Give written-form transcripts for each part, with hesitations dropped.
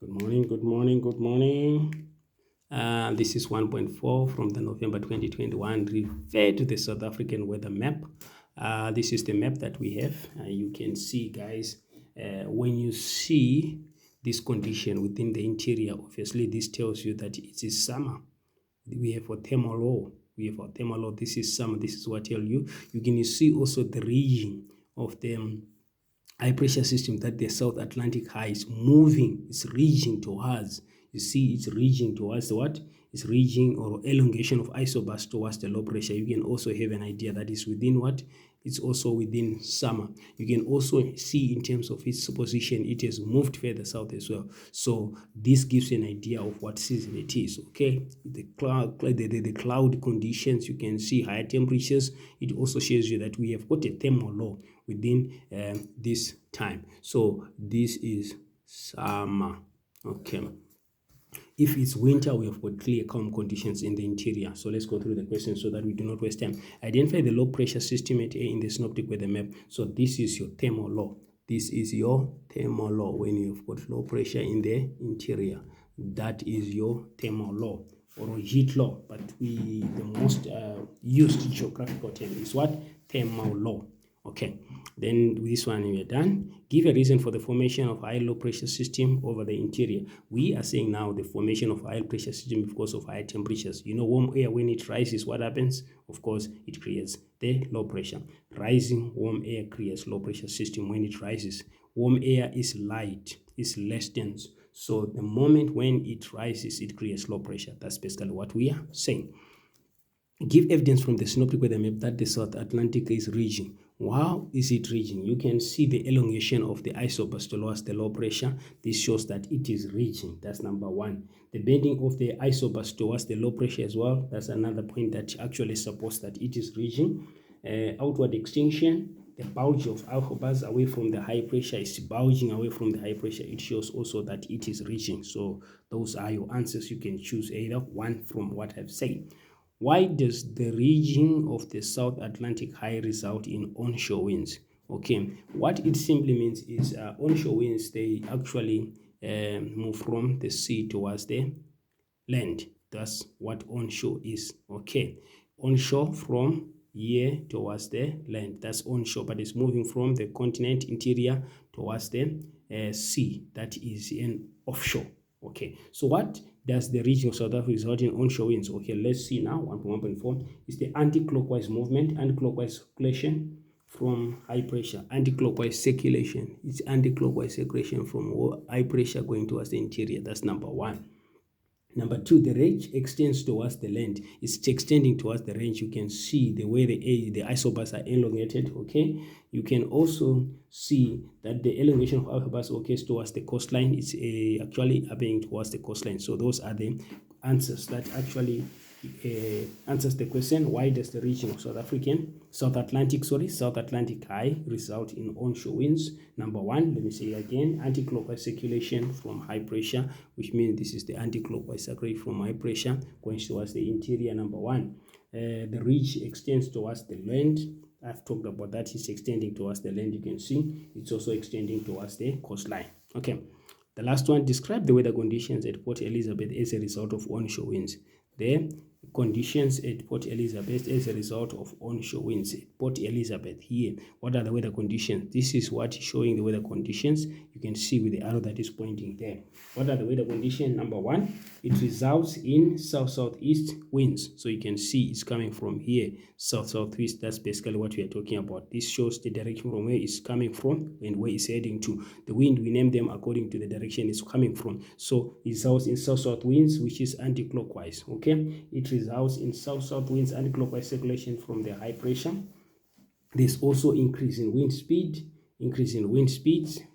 Good morning, good morning, good morning. This is 1.4 from the November 2021. Refer to the South African weather map. This is the map that we have. You can see, guys, when you see this condition within the interior, obviously this tells you that it is summer. We have a thermal low. This is summer. This is what I tell you. You can see also the region of the high pressure system that the South Atlantic high is moving, it's reaching towards. You see, it's reaching towards what? It's reaching or elongation of isobars towards the low pressure. You can also have an idea that is within what? It's also within summer. You can also see in terms of its position, it has moved further south as well. So this gives you an idea of what season it is. Okay, the cloud conditions, you can see higher temperatures. It also shows you that we have got a thermal low within this time. So this is summer. Okay. If it's winter, we have got clear calm conditions in the interior. So let's go through the questions so that we do not waste time. Identify the low pressure system at A in the synoptic weather map. So this is your thermal low. This is your thermal low when you've got low pressure in the interior. That is your thermal low or heat low. But the most used geographical term is what? Thermal low. Okay, then with this one we are done. Give a reason for the formation of high low pressure system over the interior. We are saying now the formation of high pressure system because of high temperatures. You know, warm air, when it rises, what happens? Of course, it creates the low pressure. Rising warm air creates low pressure system when it rises. Warm air is light, is less dense. So the moment when it rises, it creates low pressure. That's basically what we are saying. Give evidence from the synoptic weather map that the South Atlantic is reaching. How is it reaching? You can see the elongation of the isobars towards the low pressure. This shows that it is reaching. That's number one. The bending of the isobars towards the low pressure as well. That's another point that actually supports that it is reaching. Outward extinction. The bulge of isobars away from the high pressure is bulging away from the high pressure. It shows also that it is reaching. So those are your answers. You can choose either one from what I've said. Why does the region of the South Atlantic high result in onshore winds? Okay, what it simply means is onshore winds, they actually move from the sea towards the land. That's what onshore is. Okay, onshore from here towards the land. That's onshore, but it's moving from the continent interior towards the sea. That is an offshore. Okay, so what does the region of South Africa result in onshore winds? Okay, let's see now. 1.1.4 is the anti-clockwise movement, anti-clockwise circulation from high pressure. Anti-clockwise circulation. It's anti-clockwise circulation from high pressure going towards the interior. That's number one. Number two, the range extends towards the land. It's extending towards the range. You can see the way the isobars are elongated. Okay, you can also see that the elongation of isobars occurs towards the coastline. It's actually happening towards the coastline. So those are the answers that actually answers the question: why does the region of South Atlantic high result in onshore winds? Number one, let me say again, anti-clockwise circulation from high pressure, which means this is the anti-clockwise circulation from high pressure going towards the interior. Number one, the ridge extends towards the land. I've talked about that. It's extending towards the land. You can see it's also extending towards the coastline. Okay, the last one, describe the weather conditions at Port Elizabeth as a result of onshore winds. The conditions at Port Elizabeth as a result of onshore winds. Port Elizabeth here, what are the weather conditions? This is what is showing the weather conditions. You can see with the arrow that is pointing there. What are the weather conditions? Number one, it results in south-southeast winds. So you can see it's coming from here, south-southwest. That's basically what we are talking about. This shows the direction from where it's coming from and where it's heading to. The wind, we name them according to the direction it's coming from. So it results in south-south winds, which is anti-clockwise. Okay, it results in south-south winds, anti-clockwise circulation from the high pressure. There's also increase in wind speed.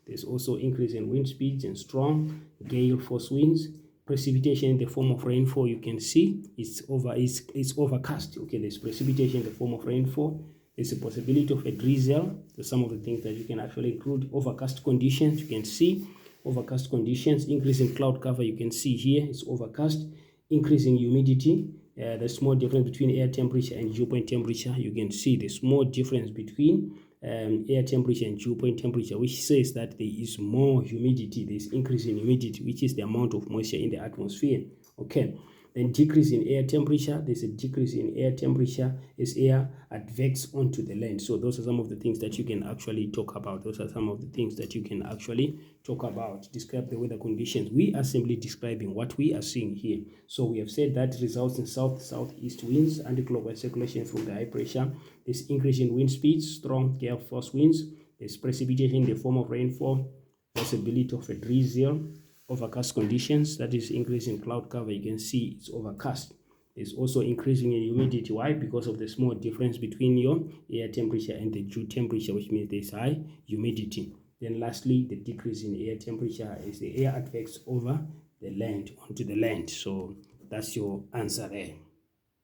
There's also increase in wind speeds and strong gale force winds. Precipitation in the form of rainfall, you can see it's overcast. Okay, there's precipitation in the form of rainfall. There's a possibility of a drizzle. There's some of the things that you can actually include. Overcast conditions, you can see overcast conditions. Increase in cloud cover, you can see here it's overcast. Increase in humidity. The small difference between air temperature and dew point temperature. You can see the small difference between air temperature and dew point temperature, which says that there is more humidity, there is increase in humidity, which is the amount of moisture in the atmosphere. Okay. Then decrease in air temperature, there's a decrease in air temperature as air adverbs onto the land. So those are some of the things that you can actually talk about. Those are some of the things that you can actually talk about. Describe the weather conditions. We are simply describing what we are seeing here. So we have said that results in south-southeast winds, anti-clockwise circulation from the high pressure. There's increase in wind speeds, strong gale force winds. There's precipitation in the form of rainfall, possibility of a drizzle, overcast conditions, that is increase in cloud cover. You can see it's overcast. There's also increasing in humidity. Why? Because of the small difference between your air temperature and the dew temperature, which means there's high humidity. Then lastly, the decrease in air temperature is the air adverbs over the land, onto the land. So that's your answer there.